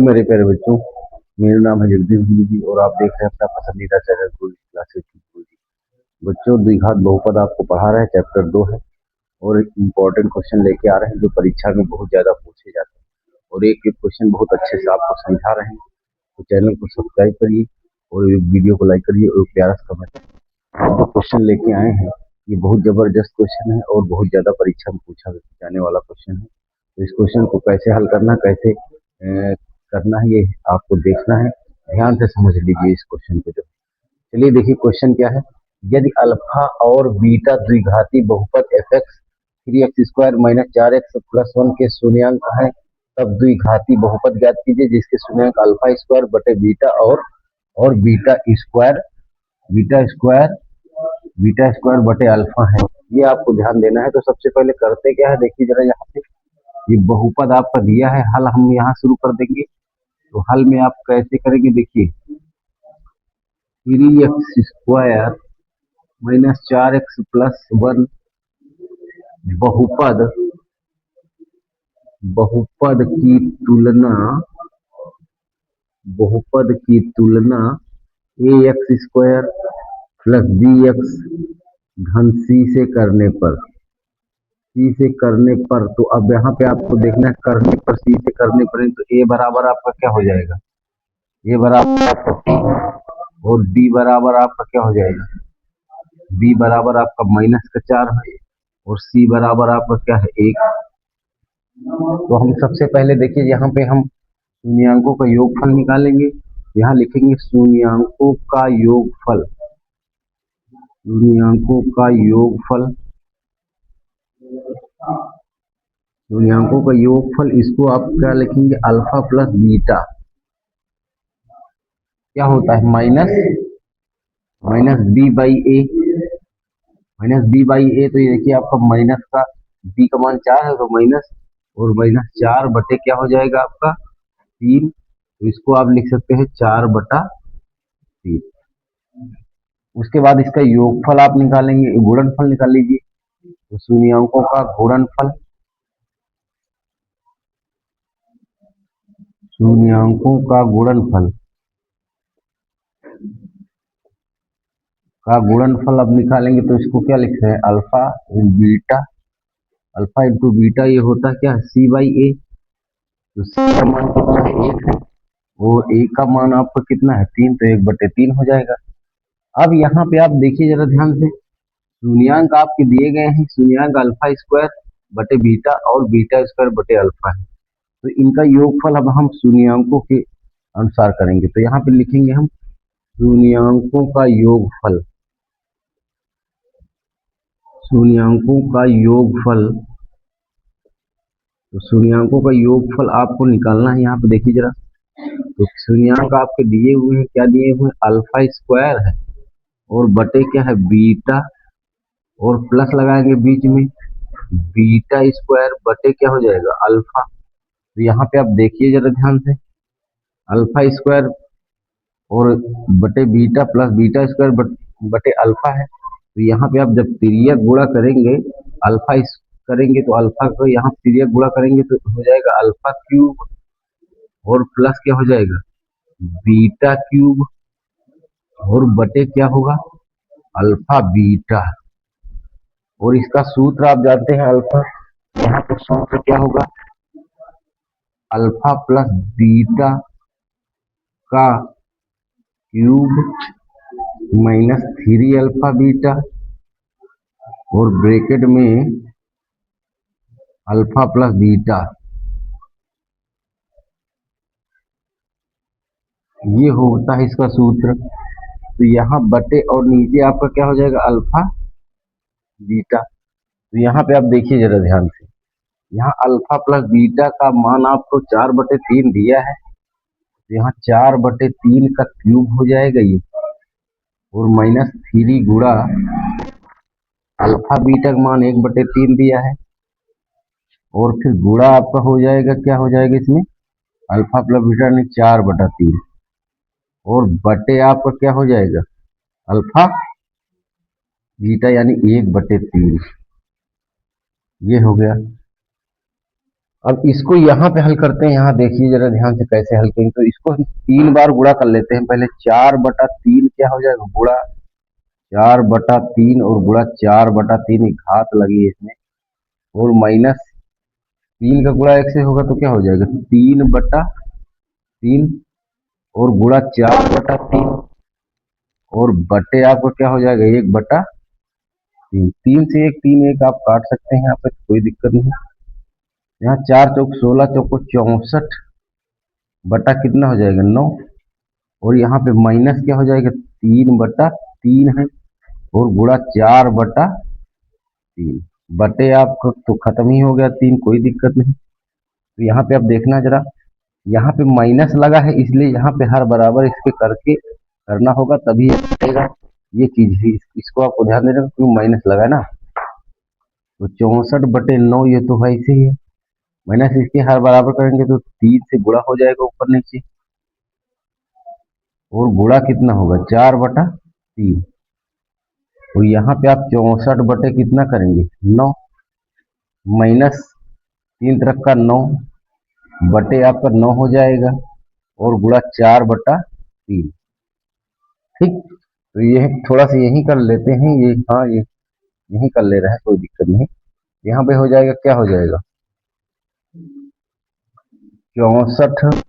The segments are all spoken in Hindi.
मेरे प्यारे बच्चों, मेरा नाम है जगदीश गुरु जी और आप देख रहे हैं अपना पसंदीदा चैनल गुरु क्लासेस गुरु जी। बच्चों, द्विघात बहुपद आपको पढ़ा रहे हैं, चैप्टर 2 है और एक इम्पोर्टेंट क्वेश्चन लेके आ रहे हैं जो परीक्षा में बहुत ज्यादा पूछे जाते हैं और एक एक क्वेश्चन बहुत अच्छे से आपको समझा रहे हैं। तो चैनल को सब्सक्राइब करिए और वीडियो को लाइक करिए और प्यारा सा कमेंट। जो क्वेश्चन लेके आए हैं ये बहुत जबरदस्त क्वेश्चन है और बहुत ज्यादा परीक्षा में पूछा जाने वाला क्वेश्चन है। तो इस क्वेश्चन को कैसे हल करना, कैसे करना है, ये आपको देखना है। ध्यान से समझ लीजिए इस क्वेश्चन को। चलिए देखिए क्वेश्चन क्या है। यदि अल्फा और बीटा द्विघाती बहुपद एफ एक्स 3x² - 4x+1 के शून्यांक है, तब द्विघाती बहुपद ज्ञात कीजिए जिसके शून्यांक अल्फा स्क्वायर बटे बीटा और बीटा स्क्वायर बटे अल्फा है। ये आपको ध्यान देना है। तो सबसे पहले करते क्या है, देखिए जरा यहाँ से ये बहुपद आपका दिया है, हल हम यहाँ शुरू कर देंगे। तो हल में आप कैसे करेंगे, देखिए 3x² - 4x+1 बहुपद की तुलना ax² + bx घन c से करने पर तो अब यहाँ पे आपको देखना है करने पर, c से करने पर, तो a बराबर आपका क्या हो जाएगा, a बराबर आपका 3 और b बराबर आपका क्या हो जाएगा, b बराबर आपका -4 है और c बराबर आपका क्या है 1। तो हम सबसे पहले देखिए यहाँ पे हम शून्यांकों का योगफल निकालेंगे। यहाँ लिखेंगे शून्यांकों का योगफल इसको आप क्या लिखेंगे, अल्फा प्लस बीटा क्या होता है माइनस बी बाई ए। तो ये देखिए आपका माइनस का बी का मान 4 है तो माइनस और -4 बटे क्या हो जाएगा आपका 3। तो इसको आप लिख सकते हैं 4/3। उसके बाद इसका योगफल आप निकालेंगे, गुणनफल निकाल लीजिए। तो शून्यांकों का गुणनफल अब निकालेंगे। तो इसको क्या लिख रहे हैं, अल्फा इंटू बीटा ये होता है क्या, c/a। तो c का मान कितना है 1 है और a का मान आपका कितना है 3, तो 1/3 हो जाएगा। अब यहाँ पे आप देखिए जरा ध्यान से, शून्यांक आपके दिए गए हैं, शून्यांक अल्फा स्क्वायर बटे बीटा और बीटा स्क्वायर बटे अल्फा है। तो इनका योगफल अब हम शून्यांकों के अनुसार करेंगे। तो यहाँ पे लिखेंगे हम शून्यांकों का योगफल आपको निकालना है। यहाँ पे देखिए जरा, तो शून्यांक आपके दिए हुए हैं, क्या दिए हुए हैं, अल्फा स्क्वायर है और बटे क्या है बीटा और प्लस लगाएंगे बीच में, बीटा स्क्वायर बटे क्या हो जाएगा अल्फा। तो यहाँ पे आप देखिए जरा ध्यान से, अल्फा स्क्वायर और बटे बीटा प्लस बीटा स्क्वायर बटे अल्फा है। तो यहाँ पे आप जब तिर्यक गुणा करेंगे अल्फा करेंगे तो अल्फा को यहाँ तिर्यक गुणा करेंगे तो हो जाएगा अल्फा क्यूब और प्लस क्या हो जाएगा बीटा क्यूब और बटे क्या होगा अल्फा बीटा। और इसका सूत्र आप जानते हैं अल्फा, यहाँ पे सूत्र क्या होगा, अल्फा प्लस बीटा का क्यूब -3 अल्फा बीटा और ब्रैकेट में अल्फा प्लस बीटा, ये होता है इसका सूत्र। तो यहाँ बटे और नीचे आपका क्या हो जाएगा अल्फा बीटा। तो यहाँ पे आप देखिए जरा ध्यान से, यहाँ अल्फा प्लस बीटा का मान आपको 4/3 दिया है। तो यहाँ 4/3 का क्यूब हो जाएगा ये और -3 गुणा अल्फा बीटा का मान 1/3 दिया है और फिर गुणा आपका हो जाएगा, क्या हो जाएगा इसमें अल्फा प्लस बीटा ने 4/3 और बटे आपका क्या हो जाएगा अल्फा बीटा यानी 1/3। ये हो गया। अब इसको यहाँ पे हल करते हैं। यहाँ देखिए जरा ध्यान से कैसे हल करेंगे। तो इसको हम 3 बार गुणा कर लेते हैं। पहले 4/3 क्या हो जाएगा, गुणा 4/3 और गुणा 4/3, घात लगी है इसमें, और माइनस 3 का गुणा 1 से होगा तो क्या हो जाएगा, 3/3 और गुणा 4/3 और बटे आपको क्या हो जाएगा, 1/3। 3 से 1, 3 1 आप काट सकते हैं यहाँ पे, कोई दिक्कत नहीं। यहाँ 4 चौक 16, चौको 64 बटा कितना हो जाएगा, 9। और यहाँ पे माइनस क्या हो जाएगा, 3/3 है और गुणा 4/3 बटे आपका तो खत्म ही हो गया 3, कोई दिक्कत नहीं। तो यहाँ पे आप देखना जरा, यहाँ पे माइनस लगा है इसलिए यहाँ पे हर बराबर इसके करके करना होगा तभी ये बटेगा। ये चीज है, इसको आपको ध्यान देना क्यों माइनस लगा है ना। तो 64/9 ये तो वैसे ही है, माइनस इसके हर बराबर करेंगे तो 3 से गुणा हो जाएगा ऊपर नीचे, और गुणा कितना होगा, 4/3। तो यहाँ पे आप 64 बटे कितना करेंगे, 9, माइनस 3 तरफ का 9 बटे आपका 9 हो जाएगा, और गुणा 4/3। ठीक, तो ये थोड़ा सा यही कर लेते हैं, ये हाँ ये यही कर ले रहा है, कोई दिक्कत नहीं। यहाँ पे हो जाएगा, क्या हो जाएगा, 64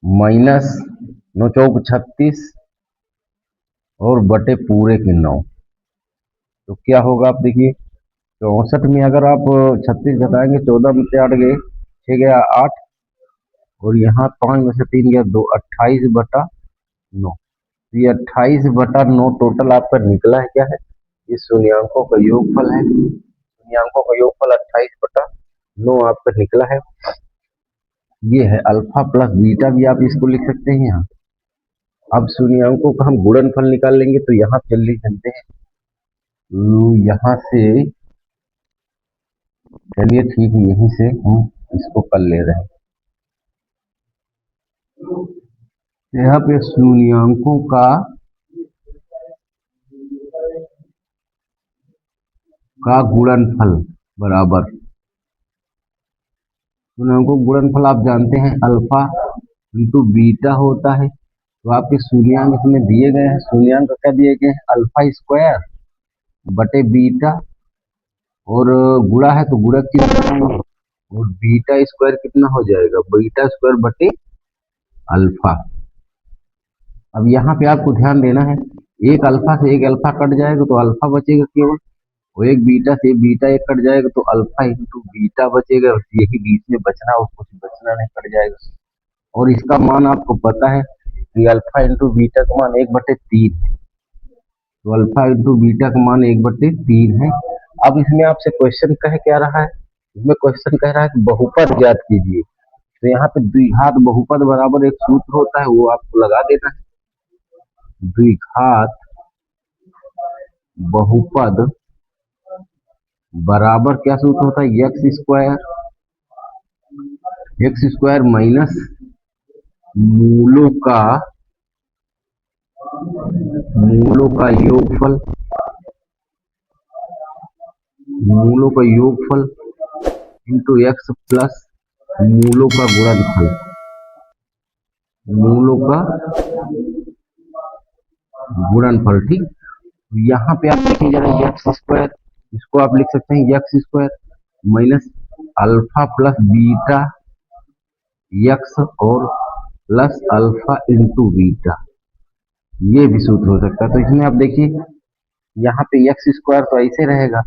माइनस 9 चौक 36 और बटे पूरे के 9। तो क्या होगा, आप देखिए 64 में अगर आप 36 घटाएंगे, 14 में से 8 गए, 6 गया 8, और यहाँ 5 में से 3 गया 2, 28/9। ये 28/9 टोटल आपका निकला है, क्या है, ये शून्यांकों का योगफल है। शून्यांकों का योगफल 28/9 आपका निकला है। ये है अल्फा प्लस बीटा, भी आप इसको लिख सकते हैं यहाँ। अब शून्यांकों का हम गुणनफल निकाल लेंगे, तो यहाँ जल्दी चलते हैं। यहाँ से चलिए ठीक, यहीं से हम इसको कर ले रहे हैं। यहाँ पे शून्यांकों का गुणनफल बराबर, शून्यांकों गुणनफल आप जानते हैं अल्फा इंटू बीटा होता है। तो आपके शून्यांक इसमें दिए गए हैं, शून्यांक क्या दिए गए हैं, अल्फा स्क्वायर बटे बीटा, और गुणा है तो गुणक चिन्ह, और बीटा स्क्वायर कितना हो जाएगा, बीटा स्क्वायर बटे अल्फा। अब यहाँ पे आपको ध्यान देना है, एक अल्फा से एक अल्फा कट जाएगा तो अल्फा बचेगा केवल, और एक बीटा से बीटा एक कट जाएगा तो अल्फा इंटू बीटा बचेगा। यही बीच में बचना, और कुछ बचना नहीं, कट जाएगा। और इसका मान आपको पता है कि अल्फा इंटू बीटा का मान 1/3 है। तो अल्फा इंटू बीटा का मान 1/3 है। अब इसमें आपसे क्वेश्चन कह क्या रहा है, इसमें क्वेश्चन कह रहा है कि बहुपद ज्ञात कीजिए। तो यहाँ पे द्विघात बहुपद बराबर एक सूत्र होता है, वो आपको लगा देना है। द्विघात बहुपद बराबर क्या सूत्र होता है, एक्स स्क्वायर माइनस मूलों का योगफल, मूलों का योगफल इंटू एक्स प्लस मूलों का गुणनफल, मूलों का गुणनफल। ठीक, यहाँ पे आप देखिए जरा, एक्स स्क्वायर, इसको आप लिख सकते हैं x square minus alpha plus beta x और प्लस अल्फा इंटू बीटा, ये भी सूत्र हो सकता है। तो इसमें आप देखिए यहाँ पे एक्स स्क्वायर तो ऐसे रहेगा,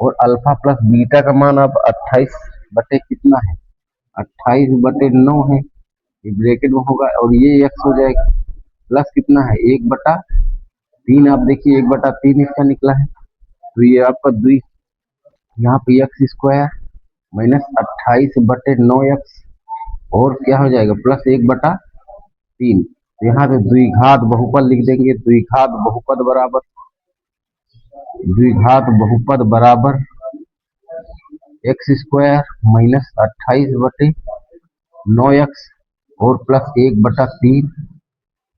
और अल्फा प्लस बीटा का मान आप 28 बटे कितना है, 28/9 है, ये ब्रैकेट में होगा, और ये एक्स हो जाएगा प्लस कितना है, 1/3। आप देखिए 1/3 इसका निकला है। तो ये आपका द्वि, यहाँ पे एक्स स्क्वायर माइनस 28/9 एक्स, और क्या हो जाएगा, प्लस 1/3। यहाँ पे द्विघात बहुपद लिख देंगे, द्विघात बहुपद बराबर एक्स स्क्वायर माइनस 28/9 एक्स और प्लस 1/3।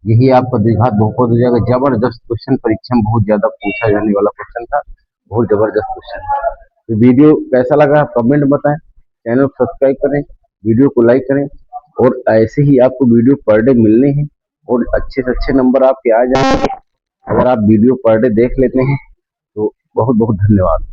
यही आपका द्विघात बहुपद हो जाएगा। जबरदस्त क्वेश्चन, परीक्षा में बहुत ज्यादा पूछा जाने वाला क्वेश्चन था, बहुत जबरदस्त क्वेश्चन। तो वीडियो कैसा लगा आप कमेंट बताएं, चैनल को सब्सक्राइब करें, वीडियो को लाइक करें, और ऐसे ही आपको वीडियो पर डे मिलने हैं और अच्छे से अच्छे नंबर आपके आ जाएंगे अगर आप वीडियो पर डे देख लेते हैं। तो बहुत बहुत धन्यवाद।